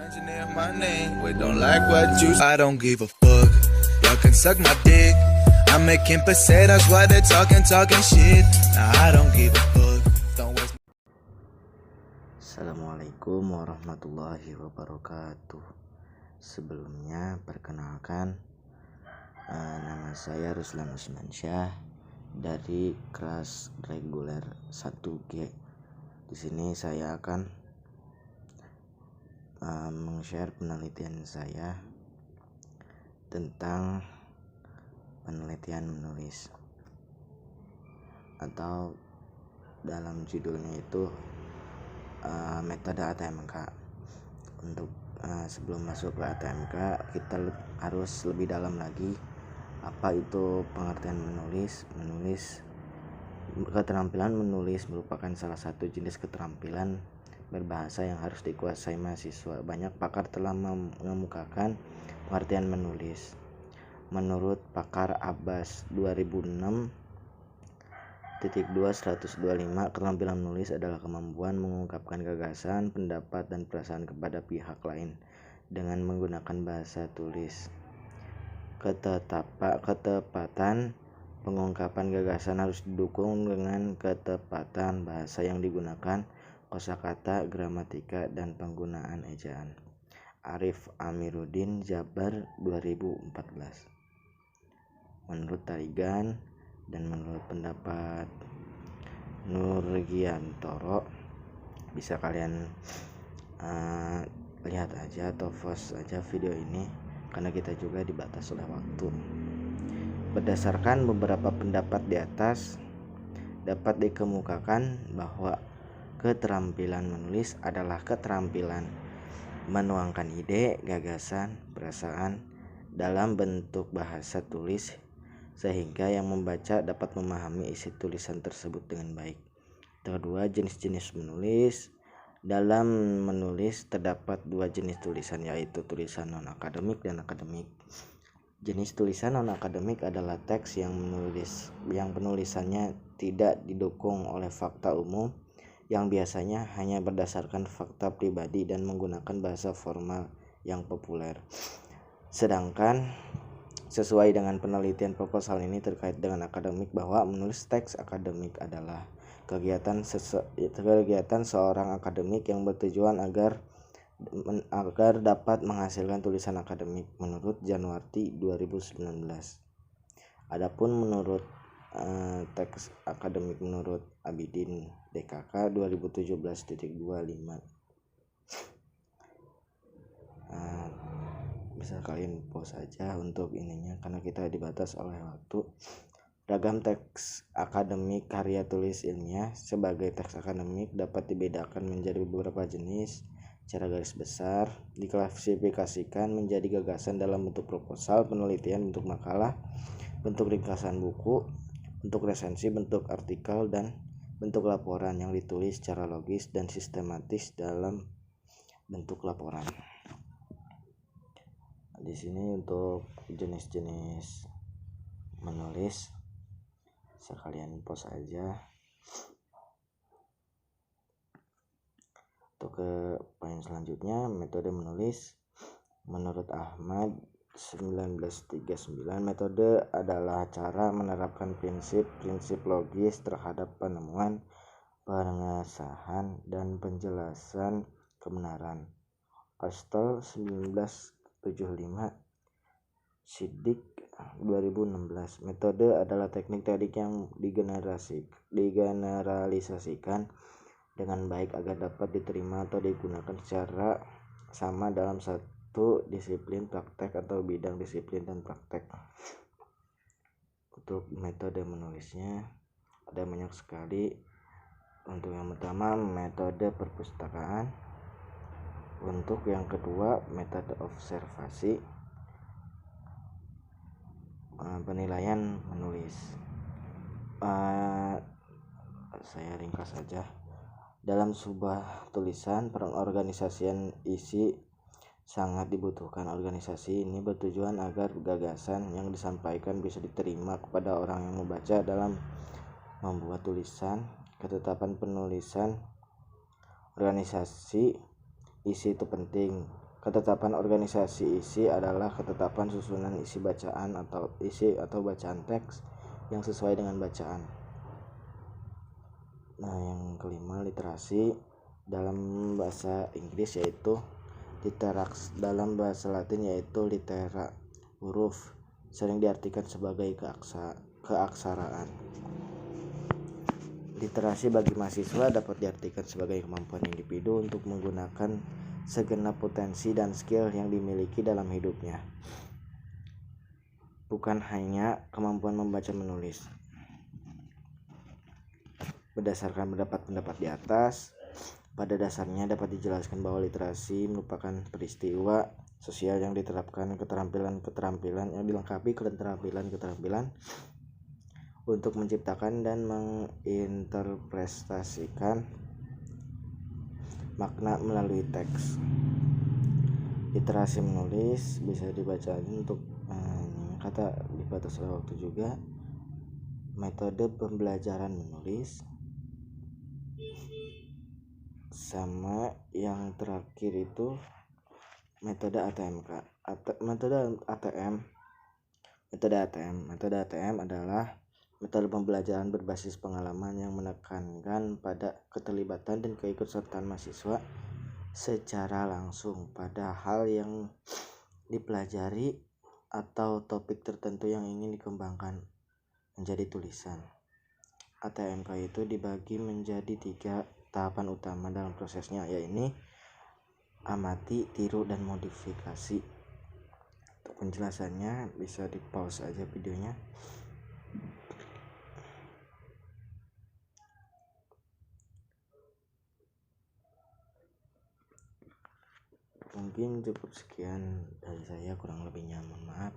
Mentioning my name, we don't like what you. I don't give a fuck. Y'all can suck my dick. I'm making pesetas while they're talking shit. Nah, I don't give a fuck. Don't waste. Assalamualaikum warahmatullahi wabarakatuh. Sebelumnya perkenalkan, nama saya Ruslan Usmansyah dari kelas reguler 1G. Di sini saya akan meng-share penelitian saya tentang penelitian menulis, atau dalam judulnya itu metode ATMK. Untuk sebelum masuk ke ATMK, kita harus lebih dalam lagi apa itu pengertian menulis. Keterampilan menulis merupakan salah satu jenis keterampilan berbahasa yang harus dikuasai mahasiswa. Banyak pakar telah mengemukakan pengertian menulis. Menurut pakar Abbas 2006.2.125, keterampilan menulis adalah kemampuan mengungkapkan gagasan, pendapat, dan perasaan kepada pihak lain dengan menggunakan bahasa tulis. Ketepatan pengungkapan gagasan harus didukung dengan ketepatan bahasa yang digunakan, kosakata, gramatika, dan penggunaan ejaan. Arif Amiruddin, Jabar 2014. Menurut Tarigan dan menurut pendapat Nurgiantoro, bisa kalian lihat aja atau pause aja video ini karena kita juga dibatas oleh waktu. Berdasarkan beberapa pendapat di atas, dapat dikemukakan bahwa keterampilan menulis adalah keterampilan menuangkan ide, gagasan, perasaan dalam bentuk bahasa tulis sehingga yang membaca dapat memahami isi tulisan tersebut dengan baik. Kedua, jenis-jenis menulis. Dalam menulis terdapat dua jenis tulisan, yaitu tulisan non-akademik dan akademik. Jenis tulisan non-akademik adalah teks yang penulisannya tidak didukung oleh fakta umum, yang biasanya hanya berdasarkan fakta pribadi dan menggunakan bahasa formal yang populer. Sedangkan sesuai dengan penelitian proposal ini terkait dengan akademik, bahwa menulis teks akademik adalah kegiatan seorang akademik yang bertujuan agar dapat menghasilkan tulisan akademik, menurut Januarti 2019. Adapun menurut teks akademik menurut Abidin DKK 2017.25, bisa kalian pause aja untuk ininya karena kita dibatas oleh waktu. Ragam teks akademik karya tulis ilmiah. Sebagai teks akademik dapat dibedakan menjadi beberapa jenis. Secara garis besar diklasifikasikan menjadi gagasan dalam bentuk proposal, penelitian, bentuk makalah, bentuk ringkasan buku, bentuk resensi, bentuk artikel, dan bentuk laporan yang ditulis secara logis dan sistematis dalam bentuk laporan. Di sini untuk jenis-jenis menulis, sekalian pause aja. Untuk ke poin selanjutnya, metode menulis. Menurut Ahmad 1939, metode adalah cara menerapkan prinsip-prinsip logis terhadap penemuan, pengesahan, dan penjelasan kebenaran. Astel 1975, Siddiq 2016. Metode adalah teknik yang digeneralisasikan dengan baik agar dapat diterima atau digunakan secara sama dalam satu disiplin praktek atau bidang disiplin dan praktek. Untuk metode menulisnya ada banyak sekali. Untuk yang pertama, metode perpustakaan. Untuk yang kedua, metode observasi. Penilaian menulis. Saya ringkas saja. Dalam sebuah tulisan, pengorganisasian isi sangat dibutuhkan. Organisasi ini bertujuan agar gagasan yang disampaikan bisa diterima kepada orang yang membaca. Dalam membuat tulisan, ketetapan penulisan organisasi isi itu penting Ketetapan organisasi isi adalah ketetapan susunan isi bacaan atau bacaan teks yang sesuai dengan bacaan. Nah, yang kelima, literasi dalam bahasa Inggris yaitu literax, dalam bahasa Latin yaitu litera, huruf, sering diartikan sebagai keaksaraan. Literasi bagi mahasiswa dapat diartikan sebagai kemampuan individu untuk menggunakan segenap potensi dan skill yang dimiliki dalam hidupnya, bukan hanya kemampuan membaca menulis. Berdasarkan pendapat di atas, pada dasarnya dapat dijelaskan bahwa literasi merupakan peristiwa sosial yang diterapkan keterampilan yang dilengkapi keterampilan untuk menciptakan dan menginterpretasikan makna melalui teks. Literasi menulis bisa dibaca untuk kata dibatas oleh waktu juga. Metode pembelajaran menulis, sama yang terakhir itu metode ATM adalah metode pembelajaran berbasis pengalaman yang menekankan pada keterlibatan dan keikutsertaan mahasiswa secara langsung pada hal yang dipelajari atau topik tertentu yang ingin dikembangkan menjadi tulisan. ATMK itu dibagi menjadi 3 tahapan utama dalam prosesnya, yaitu amati, tiru, dan modifikasi. Untuk penjelasannya bisa di pause aja videonya. Mungkin cukup sekian dari saya, kurang lebihnya mohon maaf.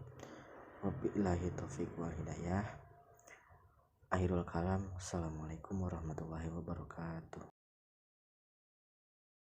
Wabillahi taufiq wal hidayah. Akhirul kalam. Assalamualaikum warahmatullahi wabarakatuh.